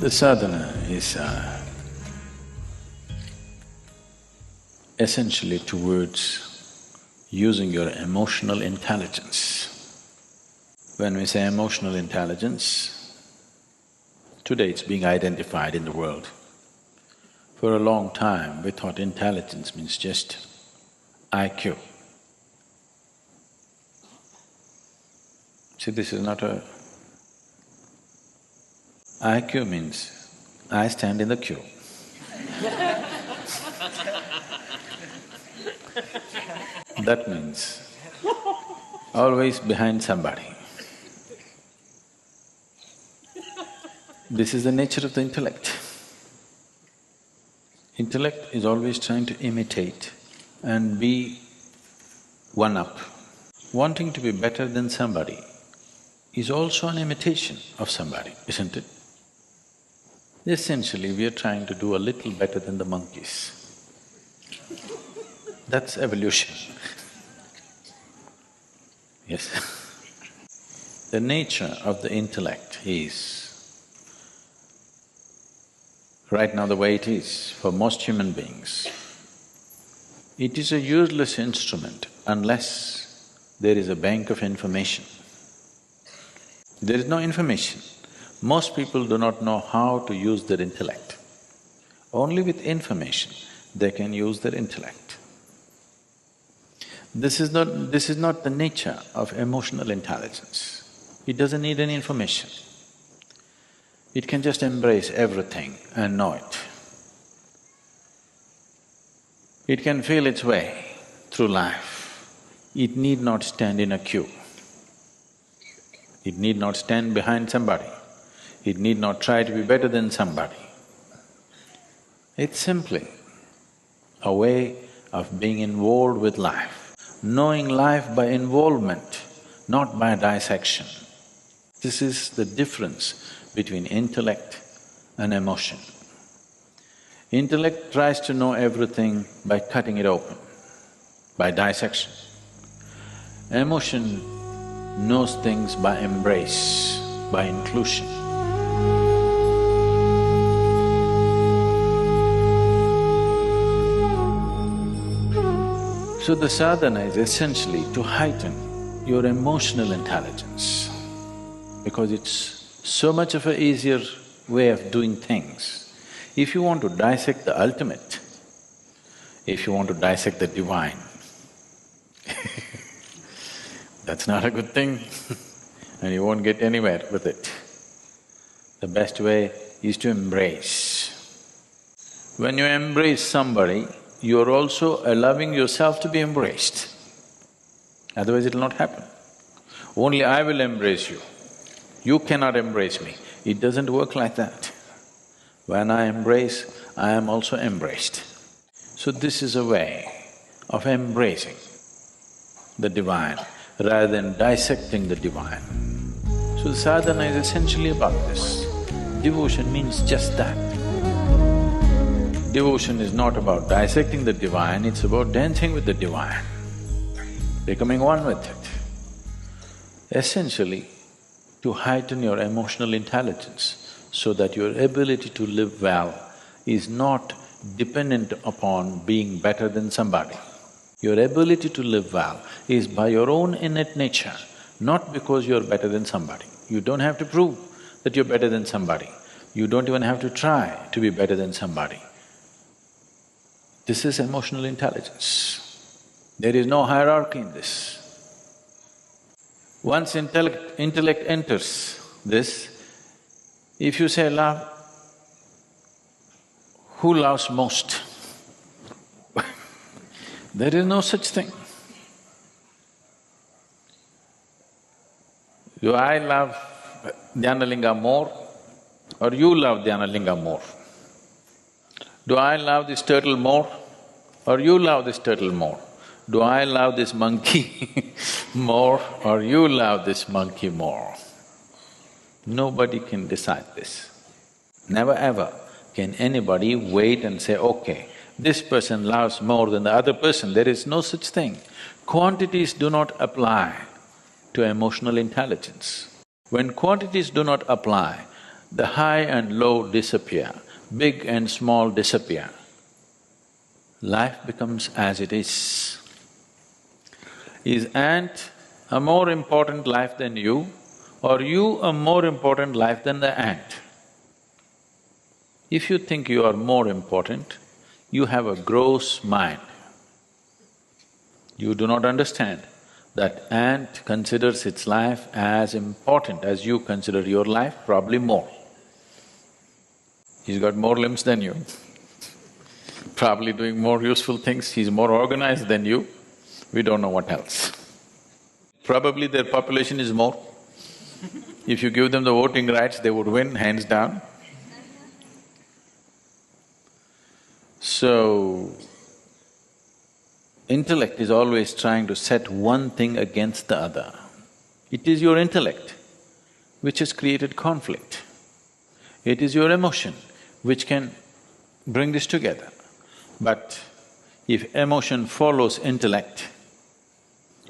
The sadhana is essentially towards using your emotional intelligence. When we say emotional intelligence, today it's being identified in the world. For a long time, we thought intelligence means just IQ. See, this is not a… IQ means I stand in the queue. That means always behind somebody. This is the nature of the intellect. Intellect is always trying to imitate and be one-up. Wanting to be better than somebody is also an imitation of somebody, isn't it? Essentially, we are trying to do a little better than the monkeys. That's evolution. Yes. The nature of the intellect is, right now the way it is for most human beings, it is a useless instrument unless there is a bank of information. There is no information. Most people do not know how to use their intellect. Only with information they can use their intellect. This is not the nature of emotional intelligence. It doesn't need any information. It can just embrace everything and know it. It can feel its way through life. It need not stand in a queue. It need not stand behind somebody. It need not try to be better than somebody. It's simply a way of being involved with life, knowing life by involvement, not by dissection. This is the difference between intellect and emotion. Intellect tries to know everything by cutting it open, by dissection. Emotion knows things by embrace, by inclusion. So the sadhana is essentially to heighten your emotional intelligence, because it's so much of an easier way of doing things. If you want to dissect the ultimate, if you want to dissect the divine, that's not a good thing and you won't get anywhere with it. The best way is to embrace. When you embrace somebody, you're also allowing yourself to be embraced. Otherwise it'll not happen. Only I will embrace you. You cannot embrace me. It doesn't work like that. When I embrace, I am also embraced. So this is a way of embracing the divine rather than dissecting the divine. So the sadhana is essentially about this. Devotion means just that. Devotion is not about dissecting the divine, it's about dancing with the divine, becoming one with it. Essentially, to heighten your emotional intelligence so that your ability to live well is not dependent upon being better than somebody. Your ability to live well is by your own innate nature, not because you're better than somebody. You don't have to prove that you're better than somebody. You don't even have to try to be better than somebody. This is emotional intelligence. There is no hierarchy in this. Once intellect enters this, if you say love, who loves most? There is no such thing. Do I love Dhyanalinga more or you love Dhyanalinga more? Do I love this turtle more or you love this turtle more? Do I love this monkey more or you love this monkey more? Nobody can decide this. Never ever can anybody wait and say, okay, this person loves more than the other person. There is no such thing. Quantities do not apply to emotional intelligence. When quantities do not apply, the high and low disappear, big and small disappear. Life becomes as it is. Is ant a more important life than you, or you a more important life than the ant? If you think you are more important, you have a gross mind. You do not understand that ant considers its life as important as you consider your life, probably more. He's got more limbs than you, probably doing more useful things, he's more organized than you, we don't know what else. Probably their population is more. If you give them the voting rights, they would win, hands down. So, intellect is always trying to set one thing against the other. It is your intellect which has created conflict. It is your emotion which can bring this together. But if emotion follows intellect,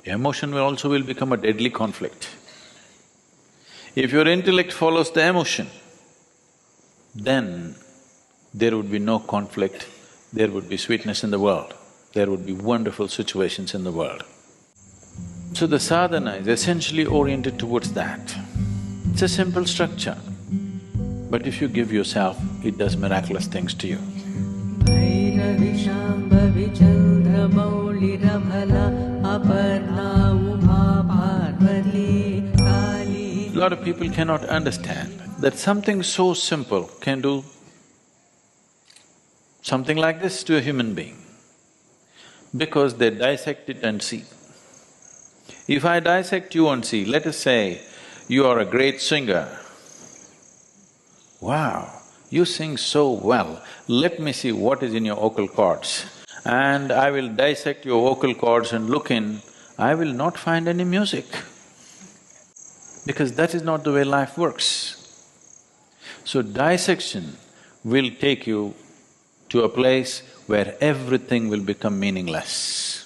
emotion will become a deadly conflict. If your intellect follows the emotion, then there would be no conflict, there would be sweetness in the world, there would be wonderful situations in the world. So the sadhana is essentially oriented towards that. It's a simple structure, but if you give yourself, it does miraculous things to you. A lot of people cannot understand that something so simple can do something like this to a human being, because they dissect it and see. If I dissect you and see, let us say you are a great singer. Wow, you sing so well, let me see what is in your vocal cords. And I will dissect your vocal cords and look in, I will not find any music. Because that is not the way life works. So dissection will take you to a place where everything will become meaningless.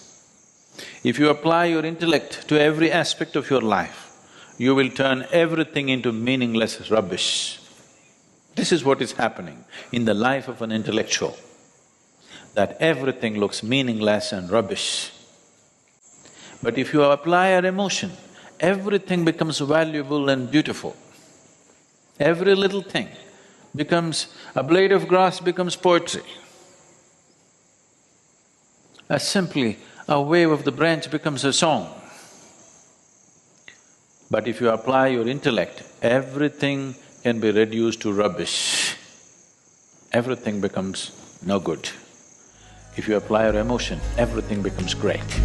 If you apply your intellect to every aspect of your life, you will turn everything into meaningless rubbish. This is what is happening in the life of an intellectual, that everything looks meaningless and rubbish. But if you apply your emotion, everything becomes valuable and beautiful. Every little thing becomes… a blade of grass becomes poetry. Simply a wave of the branch becomes a song. But if you apply your intellect, everything can be reduced to rubbish. Everything becomes no good. If you apply your emotion, everything becomes great.